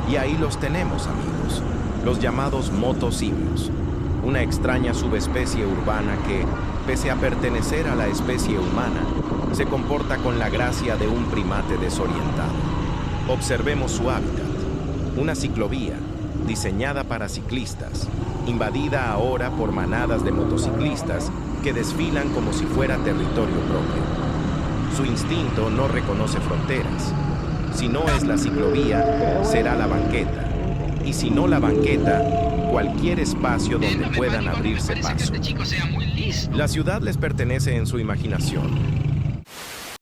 Y ahí los tenemos, amigos, los llamados motosimios, una extraña subespecie urbana que, pese a pertenecer a la especie humana, se comporta con la gracia de un primate desorientado. Observemos su hábitat, una ciclovía diseñada para ciclistas, invadida ahora por manadas de motociclistas que desfilan como si fuera territorio propio. Su instinto no reconoce fronteras. Si no es la ciclovía, será la banqueta. Y si no la banqueta, cualquier espacio donde puedan abrirse paso. La ciudad les pertenece en su imaginación,